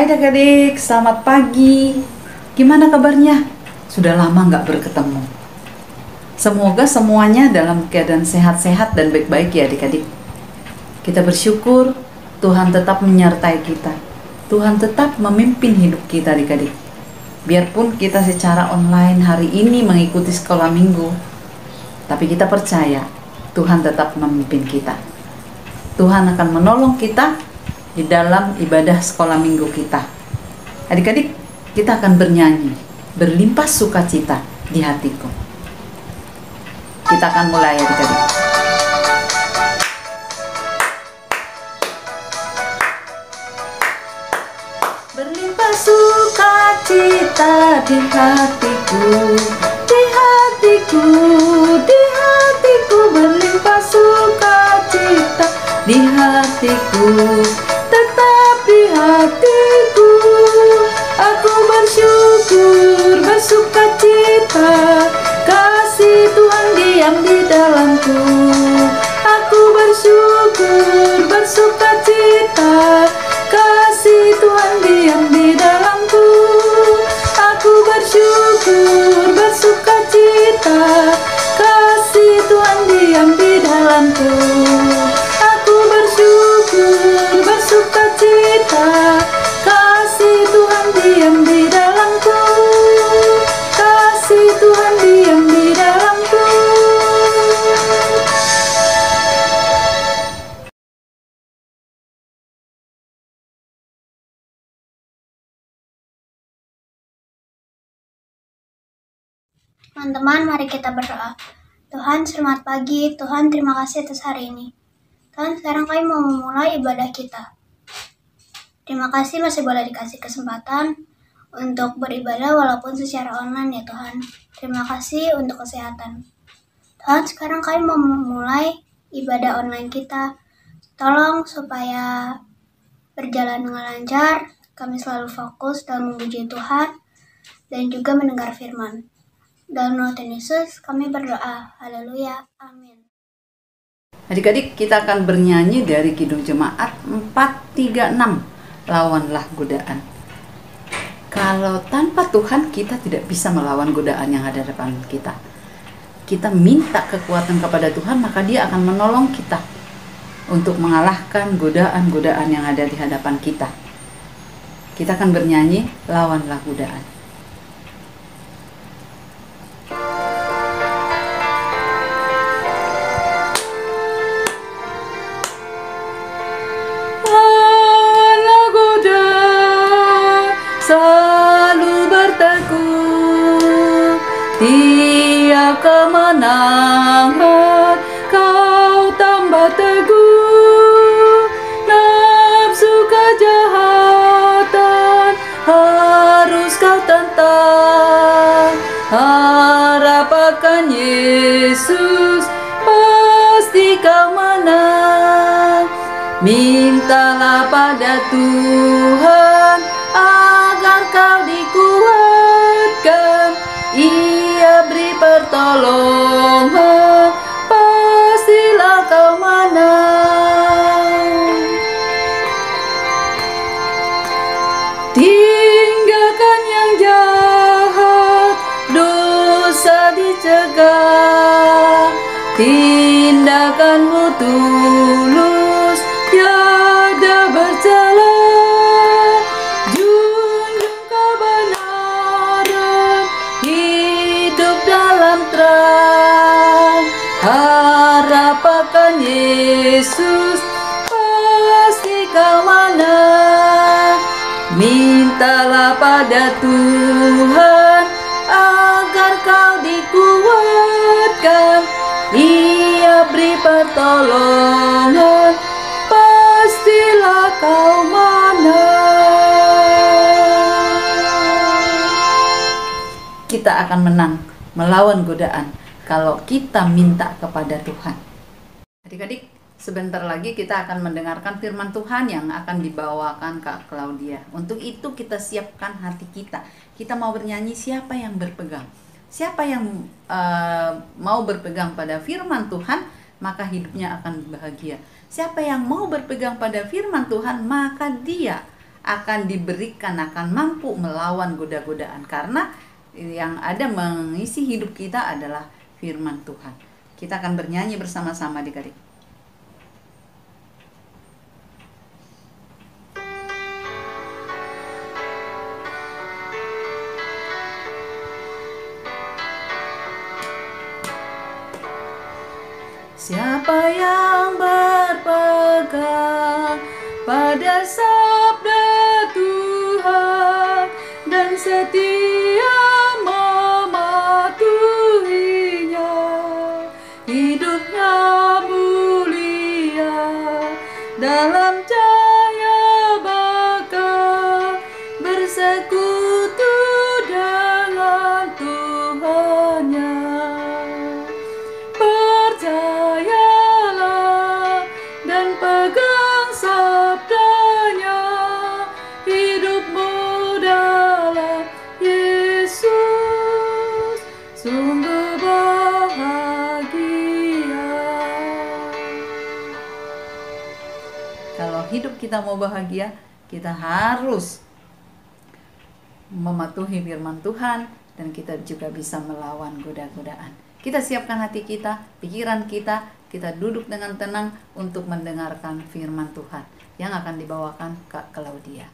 adik-adik, selamat pagi. Gimana kabarnya? Sudah lama nggak berketemu. Semoga semuanya dalam keadaan sehat-sehat dan baik-baik ya adik-adik. Kita bersyukur Tuhan tetap menyertai kita. Tuhan tetap memimpin hidup kita adik-adik. Biarpun kita secara online hari ini mengikuti sekolah minggu, tapi kita percaya Tuhan tetap memimpin kita. Tuhan akan menolong kita di dalam ibadah sekolah minggu kita. Adik-adik, kita akan bernyanyi, berlimpah sukacita di hatiku. Kita akan mulai adik-adik. Berlimpah sukacita di hatiku, di hatiku, di hatiku. Berlimpah sukacita di hatiku, tetap di hatiku. Aku bersyukur, bersukacita, kasih Tuhan diam di dalamku. Aku bersyukur, bersukacita, kasih Tuhan diam di dalamku. Aku bersyukur, bersukacita, kasih Tuhan diam di dalamku. Aku bersyukur, bersukacita, kasih Tuhan diam di dalamku. Kasih Tuhan diam di dalamku. Teman-teman, mari kita berdoa. Tuhan, selamat pagi. Tuhan, terima kasih atas hari ini. Tuhan, sekarang kami mau memulai ibadah kita. Terima kasih masih boleh dikasih kesempatan untuk beribadah walaupun secara online ya Tuhan. Terima kasih untuk kesehatan. Tuhan, sekarang kami mau memulai ibadah online kita. Tolong supaya berjalan dengan lancar, kami selalu fokus dalam memuji Tuhan dan juga mendengar firman. Dalam nama Tuhan Yesus kami berdoa. Haleluya. Amin. Adik-adik, kita akan bernyanyi dari Kidung Jemaat 436, Lawanlah Godaan. Kalau tanpa Tuhan kita tidak bisa melawan godaan yang ada di depan kita. Kita minta kekuatan kepada Tuhan, maka Dia akan menolong kita untuk mengalahkan godaan-godaan yang ada di hadapan kita. Kita akan bernyanyi, Lawanlah Godaan. Selalu berteguh, tiap kemenangan kau tambah teguh. Nafsu kejahatan harus kau tentang. Harap akan Yesus, pasti kau menang. Mintalah pada Tuhan agar kau dikuatkan. Ia beri pertolongan, pastilah kau menang. Tinggalkan yang jahat, dosa dicegah. Tindakanmu tulus, tiada bercela. Junjung kebenaran, hidup dalam terang. Harap akan Yesus, pasti kau menang. Mintalah pada Tuhan agar kau dikuatkan. Ia beri pertolongan, pastilah kau menang. Kita akan menang melawan godaan kalau kita minta kepada Tuhan. Adik-adik, sebentar lagi kita akan mendengarkan firman Tuhan yang akan dibawakan Kak Claudia. Untuk itu kita siapkan hati kita. Kita mau bernyanyi, siapa yang berpegang? Siapa yang mau berpegang pada firman Tuhan, maka hidupnya akan bahagia. Siapa yang mau berpegang pada firman Tuhan, maka dia akan diberikan, akan mampu melawan goda-godaan, karena yang ada mengisi hidup kita adalah firman Tuhan. Kita akan bernyanyi bersama-sama adik-adik. Siapa yang berpegang pada sabda Tuhan dan setia mematuhinya, hidupnya mulia dalam cahaya bakal bersekutu dengan Tuhannya. Percayalah dan pegang sabdanya, hidupmu dalam Yesus sungguh bahagia. Kalau hidup kita mau bahagia, kita harus mematuhi firman Tuhan, dan kita juga bisa melawan goda-godaan. Kita siapkan hati kita, pikiran kita, kita duduk dengan tenang untuk mendengarkan firman Tuhan yang akan dibawakan Kak Claudia.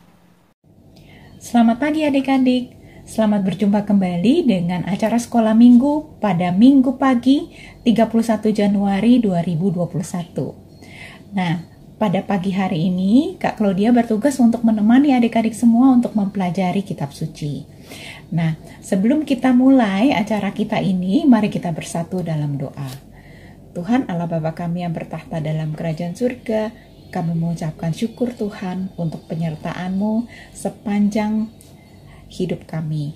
Selamat pagi adik-adik, selamat berjumpa kembali dengan acara sekolah minggu pada minggu pagi 31 Januari 2021. Nah, pada pagi hari ini Kak Claudia bertugas untuk menemani adik-adik semua untuk mempelajari kitab suci. Nah, sebelum kita mulai acara kita ini, mari kita bersatu dalam doa. Tuhan Allah Bapa kami yang bertahta dalam kerajaan surga, kami mengucapkan syukur Tuhan untuk penyertaan-Mu sepanjang hidup kami.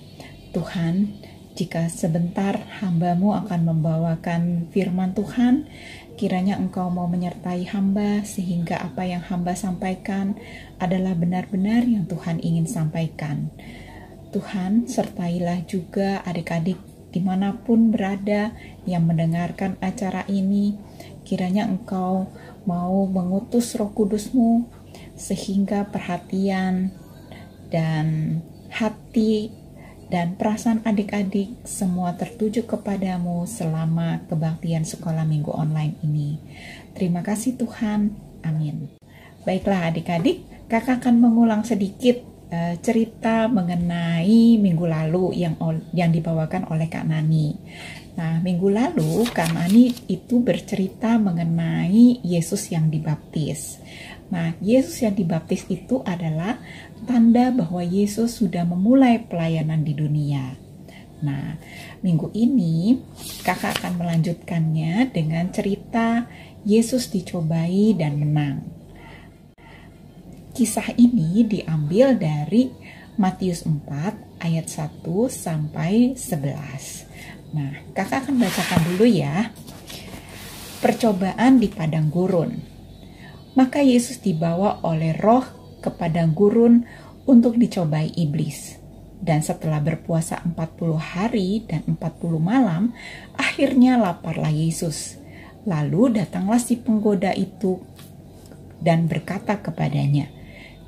Tuhan, jika sebentar hamba-Mu akan membawakan firman Tuhan, kiranya Engkau mau menyertai hamba sehingga apa yang hamba sampaikan adalah benar-benar yang Tuhan ingin sampaikan. Tuhan, sertailah juga adik-adik dimanapun berada yang mendengarkan acara ini. Kiranya Engkau mau mengutus Roh Kudus-Mu sehingga perhatian dan hati dan perasaan adik-adik semua tertuju kepadamu selama kebaktian sekolah minggu online ini. Terima kasih Tuhan. Amin. Baiklah adik-adik, kakak akan mengulang sedikit cerita mengenai minggu lalu yang dibawakan oleh Kak Nani. Nah, minggu lalu Kak Nani itu bercerita mengenai Yesus yang dibaptis. Nah, Yesus yang dibaptis itu adalah tanda bahwa Yesus sudah memulai pelayanan di dunia. Nah, minggu ini kakak akan melanjutkannya dengan cerita Yesus dicobai dan menang. Kisah ini diambil dari Matius 4 ayat 1 sampai 11. Nah, kakak akan bacakan dulu ya. Percobaan di padang gurun. Maka Yesus dibawa oleh Roh ke padang gurun untuk dicobai iblis. Dan setelah berpuasa 40 hari dan 40 malam, akhirnya laparlah Yesus. Lalu datanglah si penggoda itu dan berkata kepadanya,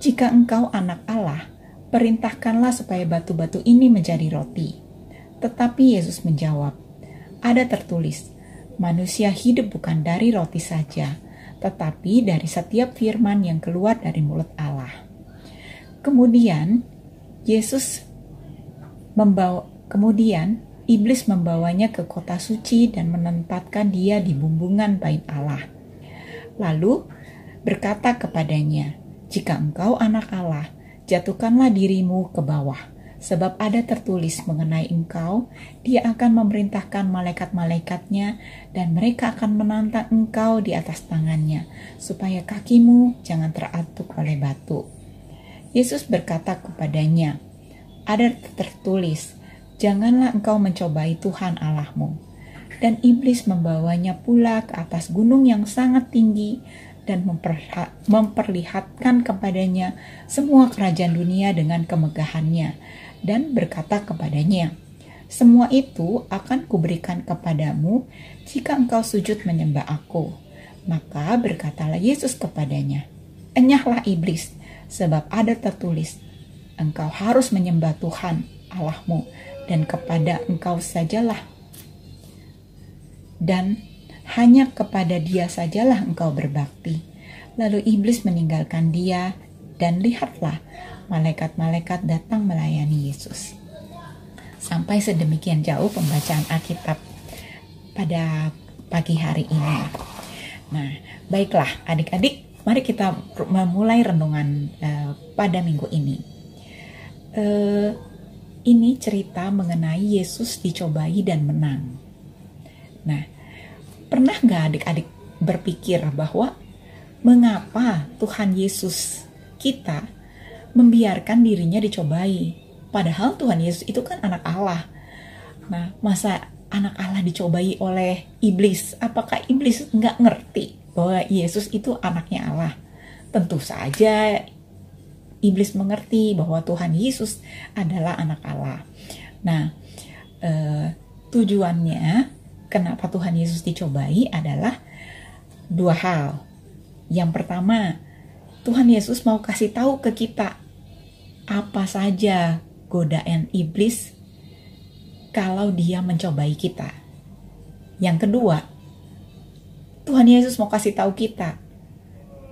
"Jika engkau anak Allah, perintahkanlah supaya batu-batu ini menjadi roti." Tetapi Yesus menjawab, "Ada tertulis, manusia hidup bukan dari roti saja, tetapi dari setiap firman yang keluar dari mulut Allah." Kemudian iblis membawanya ke kota suci dan menempatkan dia di bumbungan bait Allah. Lalu berkata kepadanya, "Jika engkau anak Allah, jatuhkanlah dirimu ke bawah, sebab ada tertulis mengenai engkau, dia akan memerintahkan malaikat-malaikatnya, dan mereka akan menantang engkau di atas tangannya, supaya kakimu jangan teratuk oleh batu." Yesus berkata kepadanya, "Ada tertulis, janganlah engkau mencobai Tuhan Allahmu." Dan iblis membawanya pula ke atas gunung yang sangat tinggi, dan memperlihatkan kepadanya semua kerajaan dunia dengan kemegahannya, dan berkata kepadanya, "Semua itu akan kuberikan kepadamu jika engkau sujud menyembah aku." Maka berkatalah Yesus kepadanya, "Enyahlah iblis, Sebab ada tertulis, engkau harus menyembah Tuhan Allahmu, dan kepada engkau sajalah, dan hanya kepada dia sajalah engkau berbakti. Lalu iblis meninggalkan dia, dan lihatlah, malaikat-malaikat datang melayani Yesus. Sampai sedemikian jauh pembacaan Alkitab pada pagi hari ini. Nah, baiklah adik-adik, mari kita memulai renungan pada minggu ini. Ini cerita mengenai Yesus dicobai dan menang. Nah, pernah nggak adik-adik berpikir bahwa mengapa Tuhan Yesus kita membiarkan dirinya dicobai? Padahal Tuhan Yesus itu kan anak Allah. Nah, masa anak Allah dicobai oleh iblis? Apakah iblis nggak ngerti bahwa Yesus itu anaknya Allah? Tentu saja iblis mengerti bahwa Tuhan Yesus adalah anak Allah. Nah, tujuannya kenapa Tuhan Yesus dicobai adalah dua hal. Yang pertama, Tuhan Yesus mau kasih tahu ke kita apa saja godaan iblis kalau dia mencobai kita. Yang kedua, Tuhan Yesus mau kasih tahu kita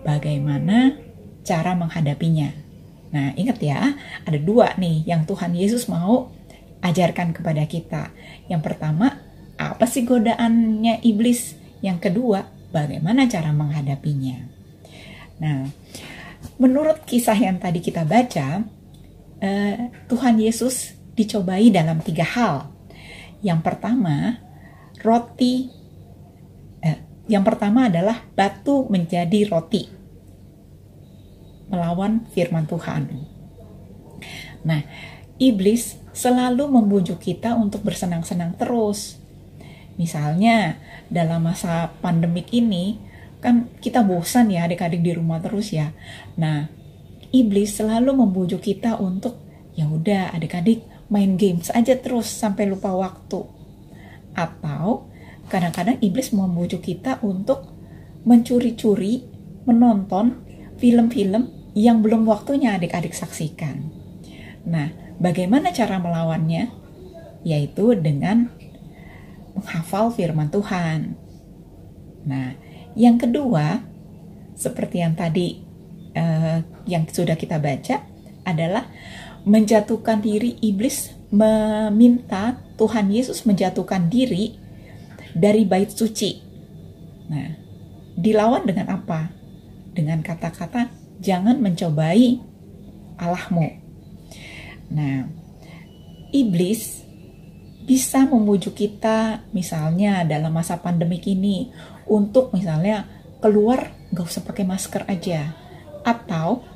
bagaimana cara menghadapinya. Nah, ingat ya, ada dua nih yang Tuhan Yesus mau ajarkan kepada kita. Yang pertama, apa sih godaannya iblis? Yang kedua, bagaimana cara menghadapinya? Nah, menurut kisah yang tadi kita baca, Tuhan Yesus dicobai dalam 3 hal. Yang pertama, yang pertama adalah batu menjadi roti, melawan firman Tuhan. Nah, iblis selalu membujuk kita untuk bersenang-senang terus. Misalnya, dalam masa pandemik ini, kan kita bosan ya adik-adik di rumah terus ya. Nah, iblis selalu membujuk kita untuk, ya udah adik-adik main games aja terus sampai lupa waktu. Atau kadang-kadang iblis membujuk kita untuk mencuri-curi menonton film-film yang belum waktunya adik-adik saksikan. Nah, bagaimana cara melawannya? Yaitu dengan menghafal firman Tuhan. Nah, yang kedua, seperti yang tadi yang sudah kita baca, adalah menjatuhkan diri. Iblis meminta Tuhan Yesus menjatuhkan diri dari bait suci. Nah, dilawan dengan apa? Dengan kata-kata, jangan mencobai Allahmu. Nah, iblis bisa membujuk kita misalnya dalam masa pandemik ini untuk misalnya keluar gak usah pakai masker aja, atau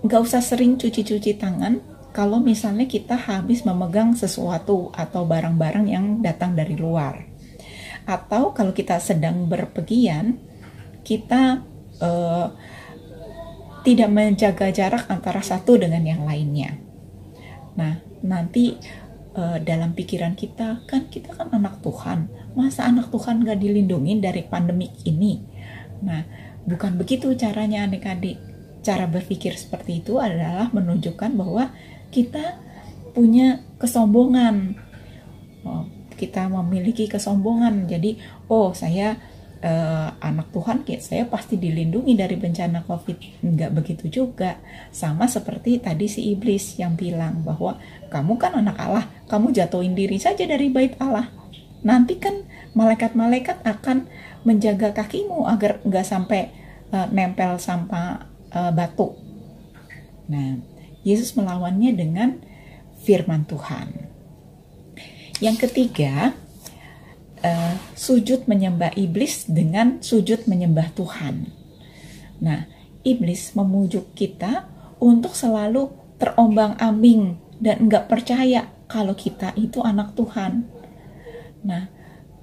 gak usah sering cuci-cuci tangan kalau misalnya kita habis memegang sesuatu atau barang-barang yang datang dari luar, atau kalau kita sedang berpergian kita tidak menjaga jarak antara satu dengan yang lainnya. Nah, nanti dalam pikiran kita kan anak Tuhan, masa anak Tuhan gak dilindungi dari pandemik ini? Nah, bukan begitu caranya adik-adik. Cara berpikir seperti itu adalah menunjukkan bahwa kita punya kesombongan. Kita memiliki kesombongan. Jadi, saya anak Tuhan, saya pasti dilindungi dari bencana COVID. Enggak begitu juga. Sama seperti tadi si iblis yang bilang bahwa kamu kan anak Allah, kamu jatuhin diri saja dari bait Allah. Nanti kan malaikat-malaikat akan menjaga kakimu agar enggak sampai nempel sampah batu. Nah, Yesus melawannya dengan firman Tuhan. Yang ketiga, sujud menyembah iblis dengan sujud menyembah Tuhan. Nah, iblis memujuk kita untuk selalu terombang-ambing dan enggak percaya kalau kita itu anak Tuhan. Nah,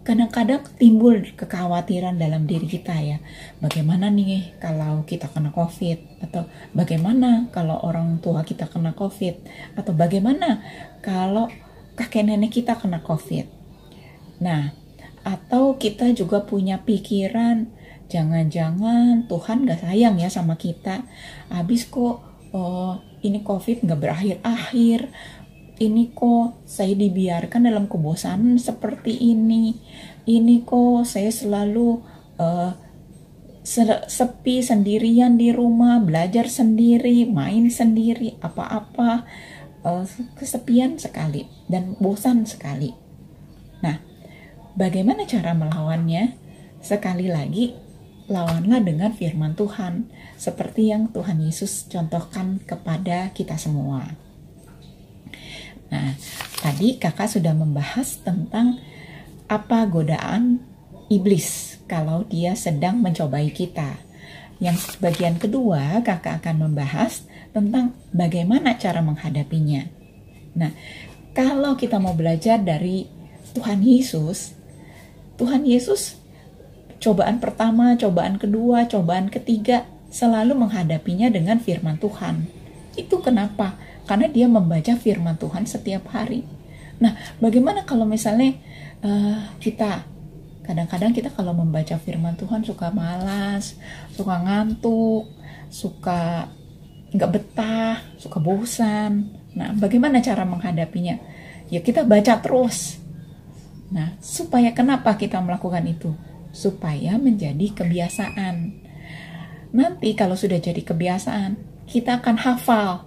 kadang-kadang timbul kekhawatiran dalam diri kita ya. Bagaimana nih kalau kita kena COVID? Atau bagaimana kalau orang tua kita kena COVID? Atau bagaimana kalau kakek nenek kita kena COVID? Nah, atau kita juga punya pikiran, jangan-jangan Tuhan gak sayang ya sama kita. Habis kok ini COVID gak berakhir-akhir. Ini kok saya dibiarkan dalam kebosanan seperti ini. Ini kok saya selalu sepi sendirian di rumah, belajar sendiri, main sendiri, apa-apa. Kesepian sekali dan bosan sekali. Nah, bagaimana cara melawannya? Sekali lagi, lawanlah dengan firman Tuhan, seperti yang Tuhan Yesus contohkan kepada kita semua. Nah, tadi kakak sudah membahas tentang apa godaan iblis kalau dia sedang mencobai kita. Yang bagian kedua, kakak akan membahas tentang bagaimana cara menghadapinya. Nah, kalau kita mau belajar dari Tuhan Yesus cobaan pertama, cobaan kedua, cobaan ketiga selalu menghadapinya dengan firman Tuhan. Itu kenapa? Karena dia membaca firman Tuhan setiap hari. Nah, bagaimana kalau misalnya kadang-kadang kita kalau membaca firman Tuhan suka malas, suka ngantuk, suka nggak betah, suka bosan. Nah, bagaimana cara menghadapinya? Ya kita baca terus. Nah, supaya kenapa kita melakukan itu? Supaya menjadi kebiasaan. Nanti kalau sudah jadi kebiasaan, kita akan hafal.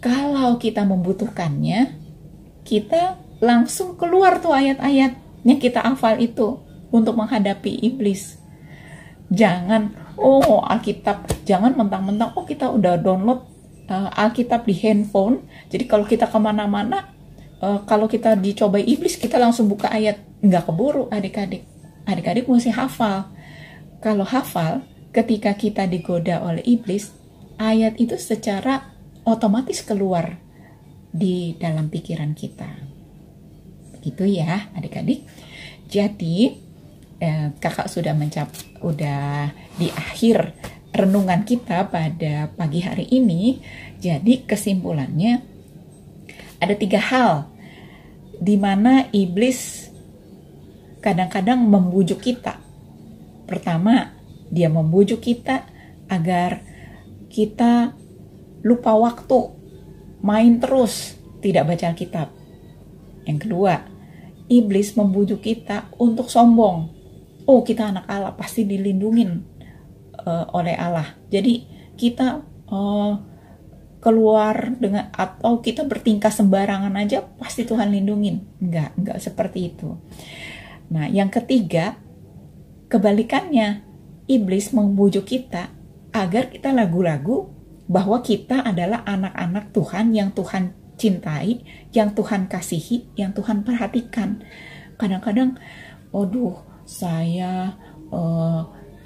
Kalau kita membutuhkannya, kita langsung keluar tuh ayat-ayat yang kita hafal itu untuk menghadapi iblis. Jangan, Alkitab, jangan mentang-mentang, kita udah download Alkitab di handphone, jadi kalau kita kemana-mana, kalau kita dicobai iblis, kita langsung buka ayat. Nggak keburu adik-adik. Adik-adik mesti hafal. Kalau hafal, ketika kita digoda oleh iblis, ayat itu secara otomatis keluar di dalam pikiran kita. Begitu ya adik-adik. Jadi kakak sudah di akhir renungan kita pada pagi hari ini. Jadi kesimpulannya ada 3 hal di mana iblis kadang-kadang membujuk kita. Pertama, dia membujuk kita agar kita lupa waktu, main terus, tidak baca Alkitab. Yang kedua, iblis membujuk kita untuk sombong. Kita anak Allah, pasti dilindungin oleh Allah. Jadi kita keluar dengan, atau kita bertingkah sembarangan aja, pasti Tuhan lindungin. Enggak seperti itu. Nah, yang ketiga, kebalikannya, iblis membujuk kita agar kita ragu-ragu bahwa kita adalah anak-anak Tuhan yang Tuhan cintai, yang Tuhan kasihi, yang Tuhan perhatikan. Kadang-kadang, saya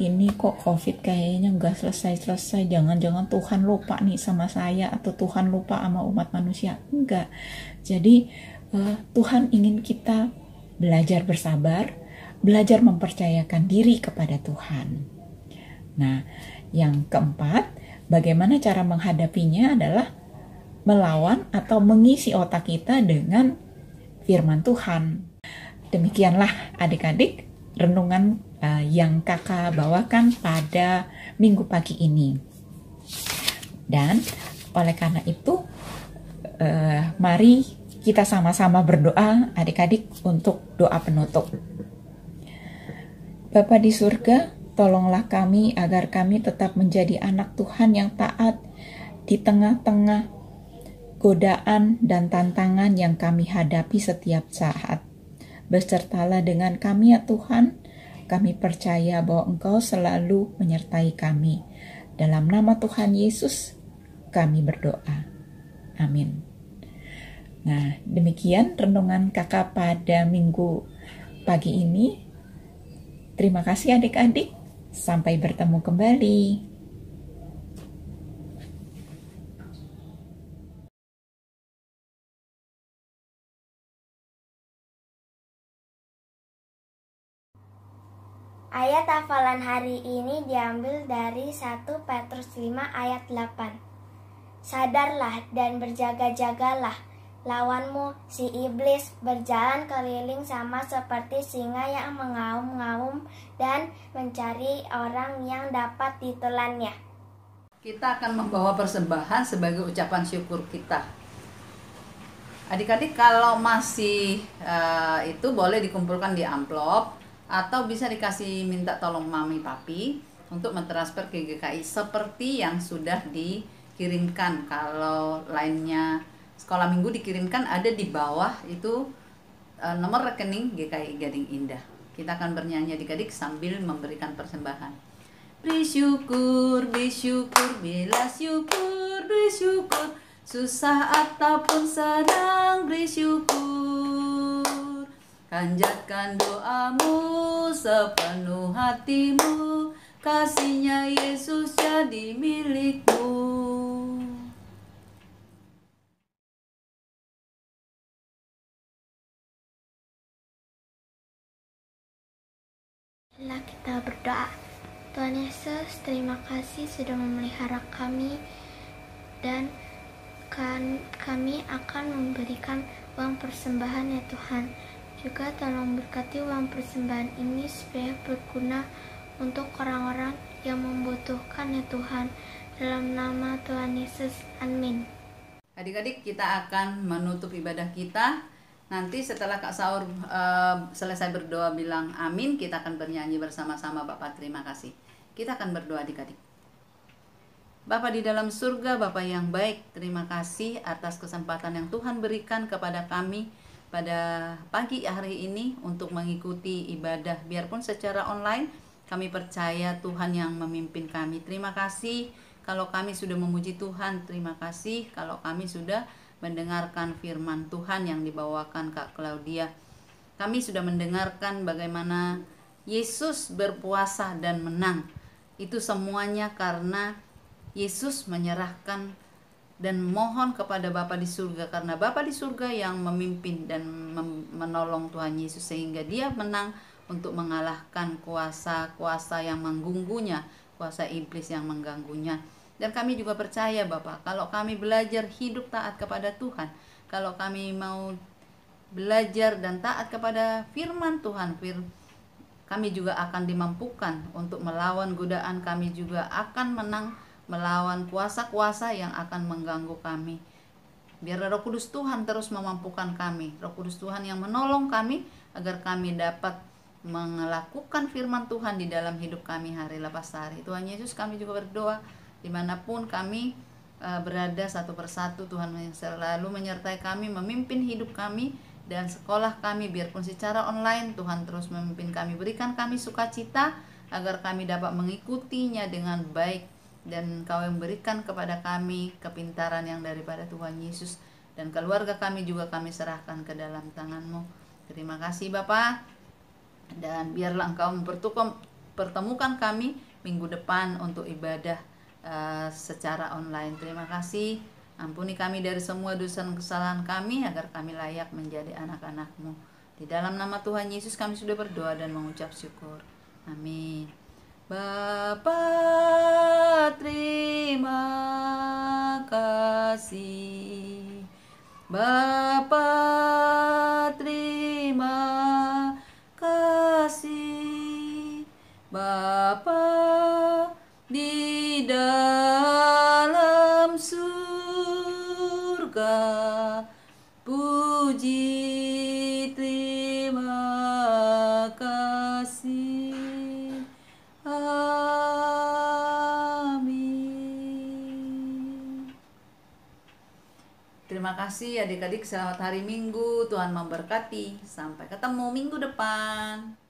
ini kok COVID kayaknya nggak selesai-selesai, jangan-jangan Tuhan lupa nih sama saya, atau Tuhan lupa sama umat manusia. Enggak. Jadi Tuhan ingin kita belajar bersabar, belajar mempercayakan diri kepada Tuhan. Nah, yang keempat, bagaimana cara menghadapinya adalah melawan atau mengisi otak kita dengan firman Tuhan. Demikianlah adik-adik renungan yang kakak bawakan pada minggu pagi ini. Dan oleh karena itu, mari kita sama-sama berdoa adik-adik untuk doa penutup. Bapa di surga, tolonglah kami agar kami tetap menjadi anak Tuhan yang taat di tengah-tengah godaan dan tantangan yang kami hadapi setiap saat. Besertalah dengan kami ya Tuhan, kami percaya bahwa Engkau selalu menyertai kami. Dalam nama Tuhan Yesus, kami berdoa. Amin. Nah, demikian renungan kakak pada minggu pagi ini. Terima kasih adik-adik. Sampai bertemu kembali. Ayat hafalan hari ini diambil dari 1 Petrus 5 ayat 8. Sadarlah dan berjaga-jagalah, lawanmu, si iblis, berjalan keliling sama seperti singa yang mengaum-ngaum dan mencari orang yang dapat ditelannya. Kita akan membawa persembahan sebagai ucapan syukur kita. Adik-adik kalau masih itu boleh dikumpulkan di amplop atau bisa dikasih minta tolong mami papi untuk mentransfer ke GKI seperti yang sudah dikirimkan. Kalau lainnya sekolah minggu dikirimkan ada di bawah itu nomor rekening GKI Gading Indah. Kita akan bernyanyi adik-adik sambil memberikan persembahan. Bersyukur, bersyukur, bela syukur, bersyukur, susah ataupun senang bersyukur. Panjatkan doamu sepenuh hatimu, kasihnya Yesus jadi milikmu. Marilah kita berdoa. Tuhan Yesus, terima kasih sudah memelihara kami dan kami akan memberikan uang persembahan ya Tuhan. Juga tolong berkati uang persembahan ini supaya berguna untuk orang-orang yang membutuhkan ya Tuhan. Dalam nama Tuhan Yesus, amin. Adik-adik, kita akan menutup ibadah kita. Nanti setelah Kak Saur selesai berdoa bilang amin, kita akan bernyanyi bersama-sama. Bapak terima kasih. Kita akan berdoa adik-adik. Bapa di dalam surga, Bapa yang baik, terima kasih atas kesempatan yang Tuhan berikan kepada kami pada pagi hari ini untuk mengikuti ibadah. Biarpun secara online, kami percaya Tuhan yang memimpin kami. Terima kasih kalau kami sudah memuji Tuhan. Terima kasih kalau kami sudah mendengarkan firman Tuhan yang dibawakan Kak Claudia. Kami sudah mendengarkan bagaimana Yesus berpuasa dan menang. Itu semuanya karena Yesus menyerahkan dan mohon kepada Bapa di surga, karena Bapa di surga yang memimpin dan menolong Tuhan Yesus sehingga dia menang untuk mengalahkan kuasa-kuasa yang mengganggunya, kuasa iblis yang mengganggunya. Dan kami juga percaya Bapa, kalau kami belajar hidup taat kepada Tuhan, kalau kami mau belajar dan taat kepada firman Tuhan, kami juga akan dimampukan untuk melawan godaan. Kami juga akan menang melawan kuasa-kuasa yang akan mengganggu kami. Biar Roh Kudus Tuhan terus memampukan kami, Roh Kudus Tuhan yang menolong kami agar kami dapat melakukan firman Tuhan di dalam hidup kami hari lepas hari. Tuhan Yesus, kami juga berdoa dimanapun kami berada satu persatu, Tuhan selalu menyertai kami, memimpin hidup kami dan sekolah kami. Biarpun secara online, Tuhan terus memimpin kami, berikan kami sukacita agar kami dapat mengikutinya dengan baik. Dan Kau yang berikan kepada kami kepintaran yang daripada Tuhan Yesus. Dan keluarga kami juga kami serahkan ke dalam tangan-Mu. Terima kasih Bapa. Dan biarlah Engkau mempertemukan kami minggu depan untuk ibadah secara online. Terima kasih. Ampuni kami dari semua dosa dan kesalahan kami agar kami layak menjadi anak-anak-Mu. Di dalam nama Tuhan Yesus kami sudah berdoa dan mengucap syukur. Amin. Bapa terima kasih. Bapa terima kasih. Bapa di dalam surga, puji terima kasih. Amin. Terima kasih adik-adik, selamat hari Minggu. Tuhan memberkati. Sampai ketemu minggu depan.